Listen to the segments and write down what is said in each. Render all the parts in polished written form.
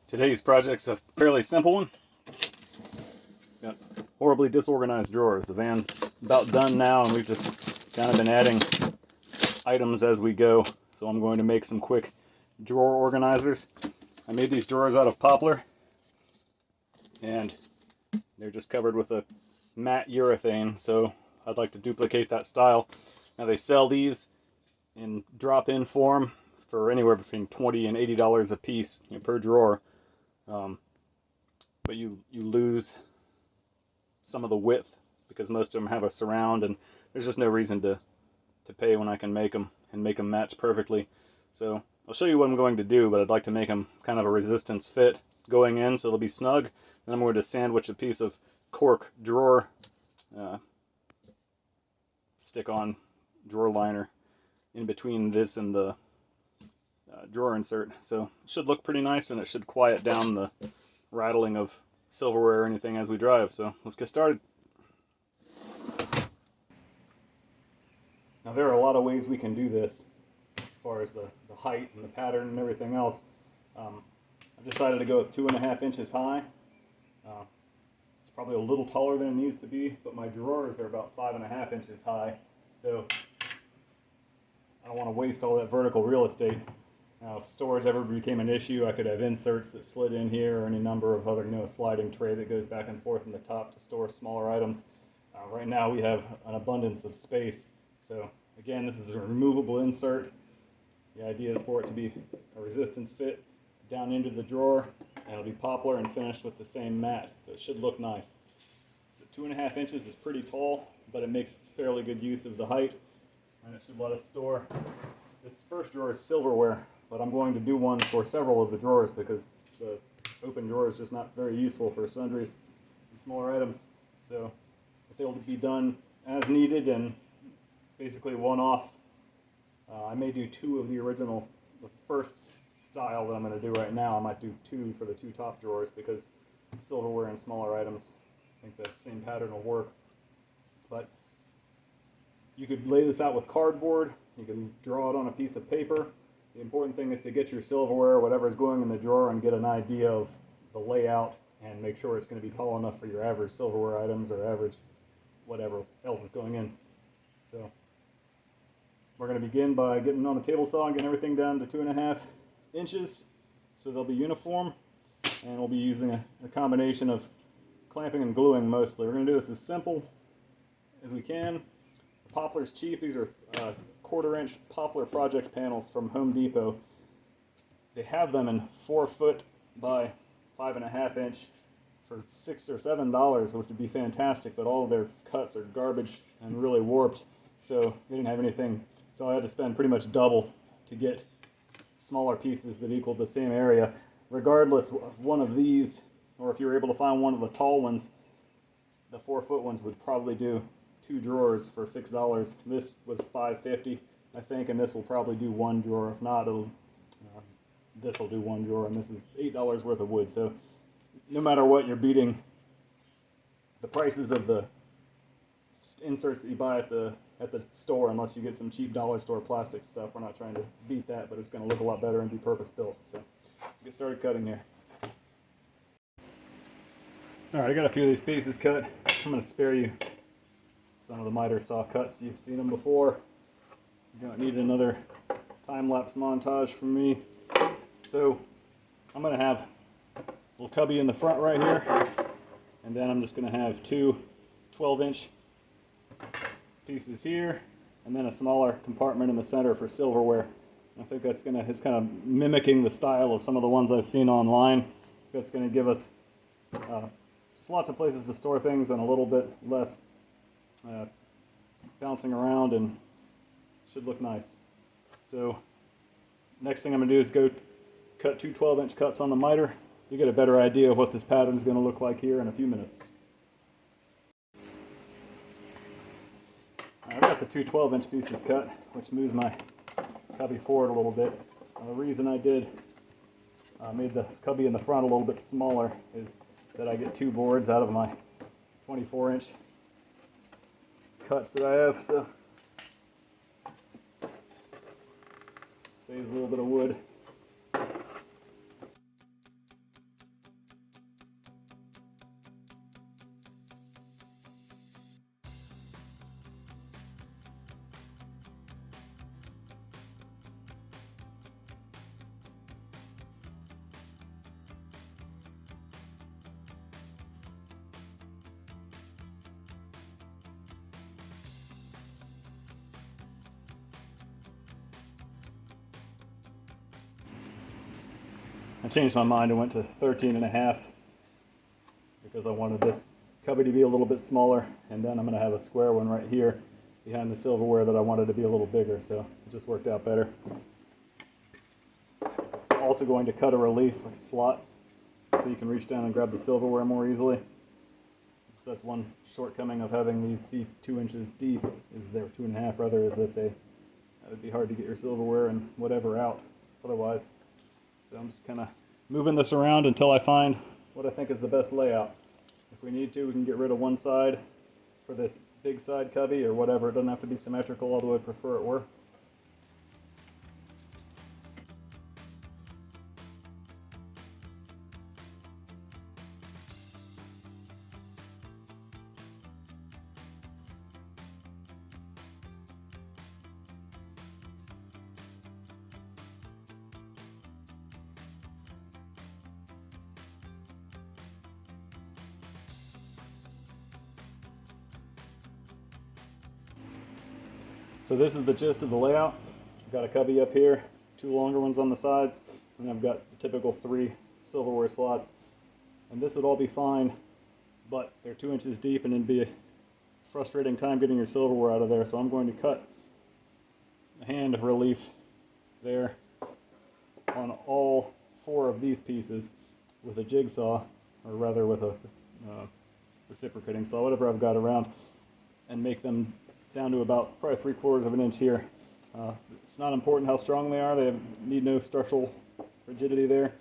Today's project's a fairly simple one. Got horribly disorganized drawers. The van's about done now, and we've just kind of been adding items as we go. So I'm going to make some quick drawer organizers. I made these drawers out of poplar, and they're just covered with a matte urethane, so I'd like to duplicate that style. Now they sell these in drop-in form for anywhere between $20 and $80 a piece, per drawer. But you lose some of the width because most of them have a surround, and there's just no reason to pay when I can make them and make them match perfectly. So I'll show you what I'm going to do, but I'd like to make them kind of a resistance fit going in so they'll be snug. Then I'm going to sandwich a piece of cork drawer stick-on drawer liner in between this and the drawer insert. So it should look pretty nice, and it should quiet down the rattling of silverware or anything as we drive. So let's get started. Now there are a lot of ways we can do this as far as the height and the pattern and everything else. I've decided to go with 2.5 inches high. It's probably a little taller than it needs to be, but my drawers are about 5.5 inches high, so I don't want to waste all that vertical real estate. Now, if storage ever became an issue, I could have inserts that slid in here, or any number of other, a sliding tray that goes back and forth in the top to store smaller items. Right now we have an abundance of space, so again, this is a removable insert. The idea is for it to be a resistance fit down into the drawer, and it'll be poplar and finished with the same mat, so it should look nice. So 2.5 inches is pretty tall, but it makes fairly good use of the height, and it should let us store. This first drawer is silverware, but I'm going to do one for several of the drawers because the open drawer is just not very useful for sundries and smaller items. So if they'll be done as needed and basically one-off, I may do two of the original, the first style that I'm going to do right now. I might do two for the two top drawers because silverware and smaller items, I think the same pattern will work. But you could lay this out with cardboard. You can draw it on a piece of paper. The important thing is to get your silverware, whatever is going in the drawer, and get an idea of the layout and make sure it's going to be tall enough for your average silverware items or average whatever else is going in. So we're going to begin by getting on the table saw and getting everything down to 2.5 inches so they'll be uniform, and we'll be using a combination of clamping and gluing mostly. We're going to do this as simple as we can. The poplar's cheap. These are 1/4-inch poplar project panels from Home Depot. They have them in 4 foot by 5.5 inch for $6 or $7, which would be fantastic, but all of their cuts are garbage and really warped, so they didn't have anything. So I had to spend pretty much double to get smaller pieces that equaled the same area. Regardless of one of these, or if you were able to find one of the tall ones, the 4 foot ones would probably do 2 drawers for $6. This was $5.50, I think, and this will probably do 1 drawer. If not, this will do 1 drawer, and this is $8 worth of wood. So no matter what, you're beating the prices of the inserts that you buy at the store, unless you get some cheap dollar store plastic stuff. We're not trying to beat that, but it's going to look a lot better and be purpose built. So get started cutting here. All right, I got a few of these pieces cut. I'm going to spare you some of the miter saw cuts. You've seen them before. You don't need another time-lapse montage from me. So I'm going to have a little cubby in the front right here, and then I'm just going to have 2 12-inch pieces here, and then a smaller compartment in the center for silverware. I think that's it's kind of mimicking the style of some of the ones I've seen online. That's going to give us just lots of places to store things and a little bit less bouncing around, and should look nice. So next thing I'm going to do is go cut 2 12-inch cuts on the miter. You get a better idea of what this pattern is going to look like here in a few minutes. I've got the 2 12-inch pieces cut, which moves my cubby forward a little bit. The reason I made the cubby in the front a little bit smaller is that I get 2 boards out of my 24-inch cuts that I have, so saves a little bit of wood. I changed my mind and went to 13 and a half because I wanted this cubby to be a little bit smaller, and then I'm going to have a square one right here behind the silverware that I wanted to be a little bigger, so it just worked out better. I'm also going to cut a relief, like a slot, so you can reach down and grab the silverware more easily. So that's one shortcoming of having these be 2 inches deep, is they're 2.5 rather, is that it would be hard to get your silverware and whatever out otherwise. So I'm just kind of moving this around until I find what I think is the best layout. If we need to, we can get rid of one side for this big side cubby or whatever. It doesn't have to be symmetrical, although I'd prefer it were. So this is the gist of the layout. I've got a cubby up here, 2 longer ones on the sides, and I've got the typical 3 silverware slots. And this would all be fine, but they're 2 inches deep and it'd be a frustrating time getting your silverware out of there. So I'm going to cut a hand relief there on all 4 of these pieces with a jigsaw, or rather with a reciprocating saw, whatever I've got around, and make them down to about probably 3/4 of an inch here. It's not important how strong they are. They need no structural rigidity there,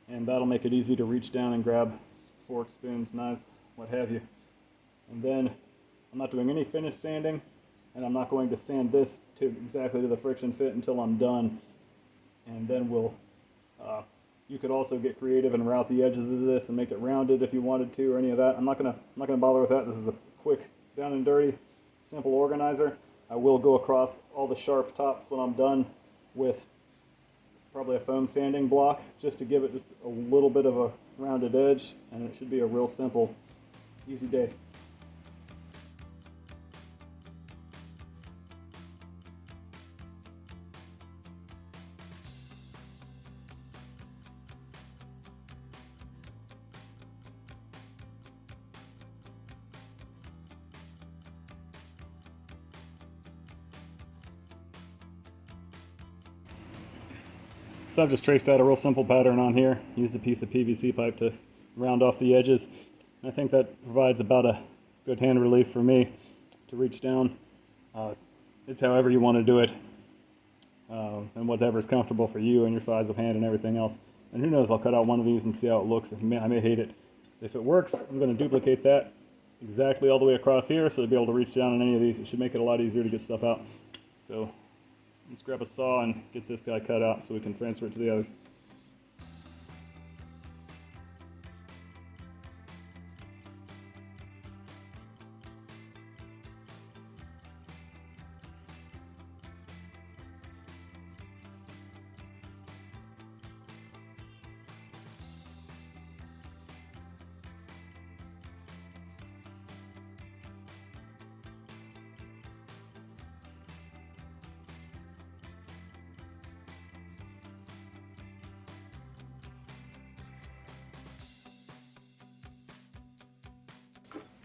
and that'll make it easy to reach down and grab forks, spoons, knives, what have you. And then I'm not doing any finish sanding, and I'm not going to sand this to exactly to the friction fit until I'm done. And then you could also get creative and route the edges of this and make it rounded if you wanted to, or any of that. I'm not gonna bother with that. This is a quick down and dirty simple organizer. I will go across all the sharp tops when I'm done with probably a foam sanding block, just to give it just a little bit of a rounded edge, and it should be a real simple, easy day. So I've just traced out a real simple pattern on here, used a piece of PVC pipe to round off the edges. I think that provides about a good hand relief for me to reach down. It's however you want to do it, and whatever is comfortable for you and your size of hand and everything else. And who knows, I'll cut out one of these and see how it looks. I may hate it. If it works, I'm going to duplicate that exactly all the way across here, so to be able to reach down on any of these. It should make it a lot easier to get stuff out. So let's grab a saw and get this guy cut out so we can transfer it to the others.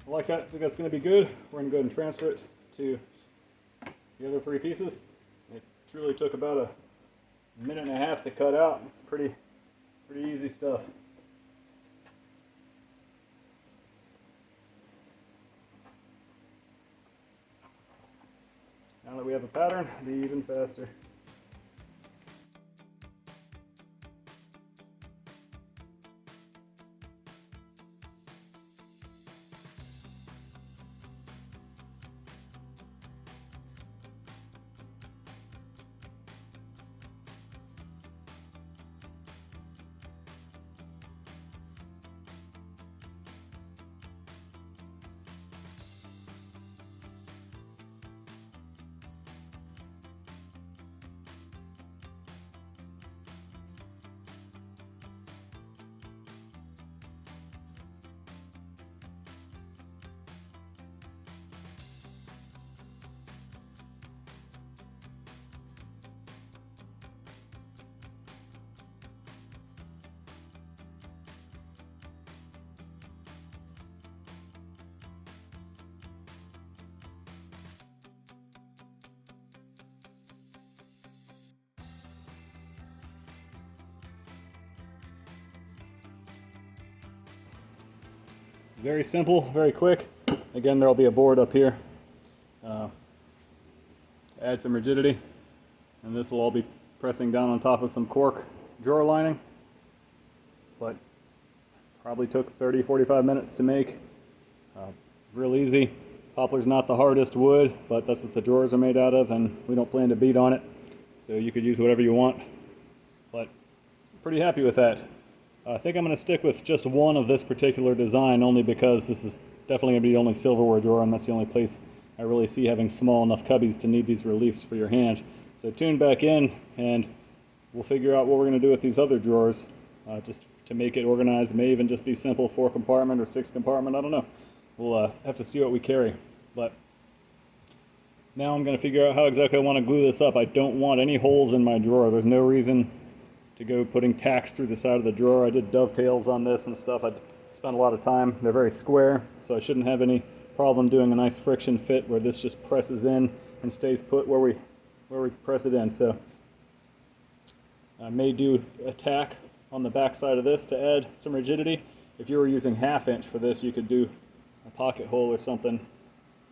I like that. I think that's going to be good. We're going to go ahead and transfer it to the other 3 pieces. It truly took about a minute and a half to cut out. It's pretty easy stuff. Now that we have a pattern, it'll be even faster. very simple, very quick. Again, there'll be a board up here to add some rigidity, and this will all be pressing down on top of some cork drawer lining, but probably took 30-45 minutes to make. Real easy. Poplar's not the hardest wood, but that's what the drawers are made out of, and we don't plan to beat on it, so you could use whatever you want, but pretty happy with that. I think I'm going to stick with just one of this particular design, only because this is definitely going to be the only silverware drawer, and that's the only place I really see having small enough cubbies to need these reliefs for your hand. So tune back in, and we'll figure out what we're going to do with these other drawers, just to make it organized. It may even just be simple 4-compartment or 6-compartment, I don't know. We'll have to see what we carry. But now I'm going to figure out how exactly I want to glue this up. I don't want any holes in my drawer. There's no reason to go putting tacks through the side of the drawer. I did dovetails on this and stuff. I spent a lot of time. They're very square, so I shouldn't have any problem doing a nice friction fit where this just presses in and stays put where we press it in. So I may do a tack on the back side of this to add some rigidity. If you were using 1/2 inch for this, you could do a pocket hole or something,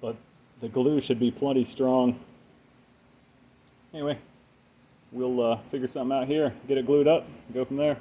but the glue should be plenty strong. Anyway, we'll figure something out here, get it glued up, go from there.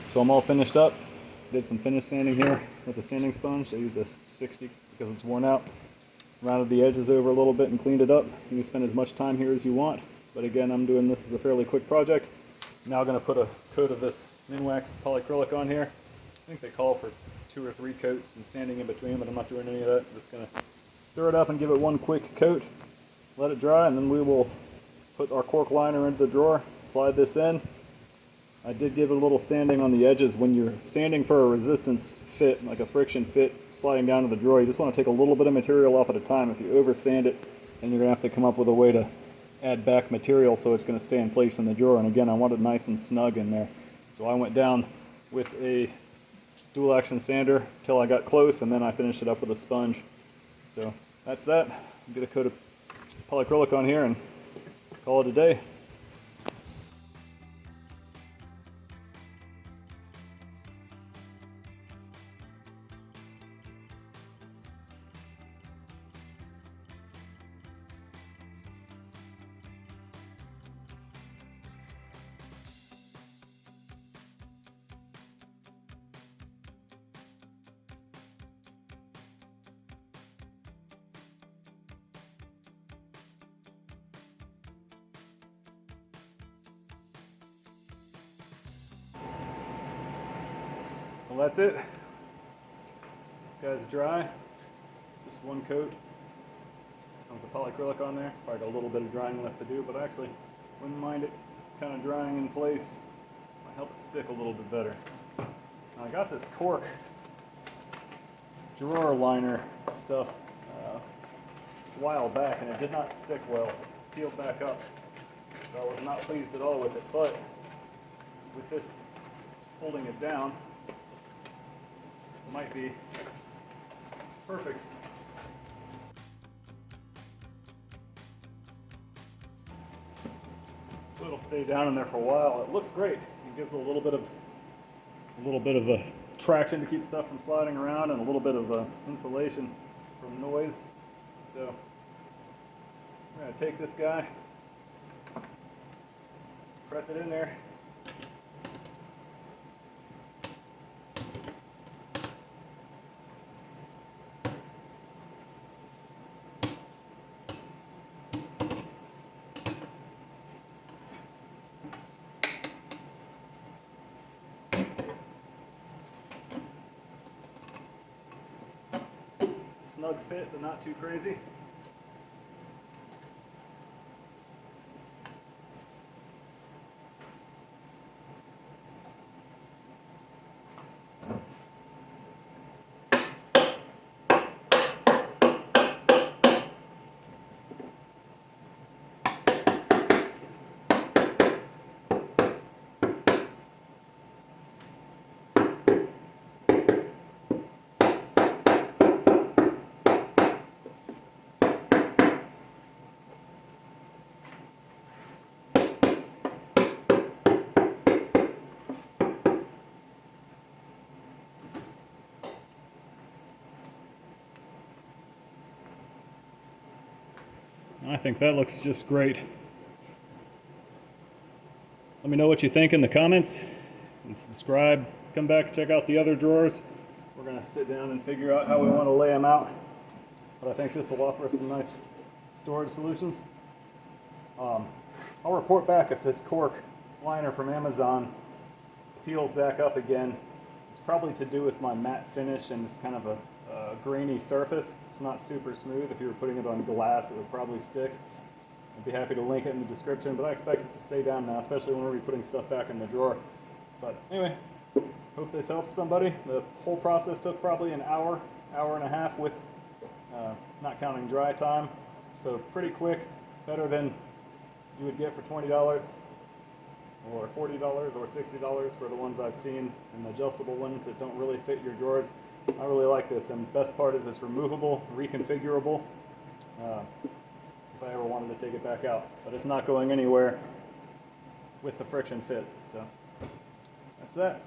So I'm all finished up. Did some finish sanding here with a sanding sponge. I used a 60 because it's worn out. Rounded the edges over a little bit and cleaned it up. You can spend as much time here as you want, but again, I'm doing this as a fairly quick project. Now I'm going to put a coat of this Minwax polyacrylic on here. I think they call for 2 or 3 coats and sanding in between, but I'm not doing any of that. I'm just going to stir it up and give it one quick coat, let it dry, and then we will put our cork liner into the drawer, slide this in. I did give it a little sanding on the edges. When you're sanding for a resistance fit, like a friction fit, sliding down to the drawer, you just want to take a little bit of material off at a time. If you over sand it, then you're going to have to come up with a way to add back material so it's going to stay in place in the drawer. And again, I want it nice and snug in there. So I went down with a dual action sander till I got close, and then I finished it up with a sponge. So that's that. Get a coat of polyacrylic on here and call it a day. Well, that's it. This guy's dry. Just one coat of the polyacrylic on there. It's probably got a little bit of drying left to do, but I actually wouldn't mind it kind of drying in place. Might help it stick a little bit better. Now, I got this cork drawer liner stuff a while back, and it did not stick well. It peeled back up. So I was not pleased at all with it, but with this holding it down, might be perfect. So it'll stay down in there for a while. It looks great. It gives a little bit of a traction to keep stuff from sliding around, and a little bit of insulation from noise. So I'm going to take this guy, just press it in there. Snug fit, but not too crazy. I think that looks just great. Let me know what you think in the comments, and subscribe. Come back, check out the other drawers. We're going to sit down and figure out how we want to lay them out. But I think this will offer us some nice storage solutions. I'll report back if this cork liner from Amazon peels back up again. It's probably to do with my matte finish, and it's kind of a grainy surface. It's not super smooth. If you were putting it on glass, it would probably stick. I'd be happy to link it in the description, but I expect it to stay down now, especially when we're putting stuff back in the drawer. But anyway, hope this helps somebody. The whole process took probably an hour, hour and a half with not counting dry time. So pretty quick, better than you would get for $20 or $40 or $60 for the ones I've seen, and the adjustable ones that don't really fit your drawers. I really like this, and the best part is it's removable, reconfigurable, if I ever wanted to take it back out. But it's not going anywhere with the friction fit. So that's that.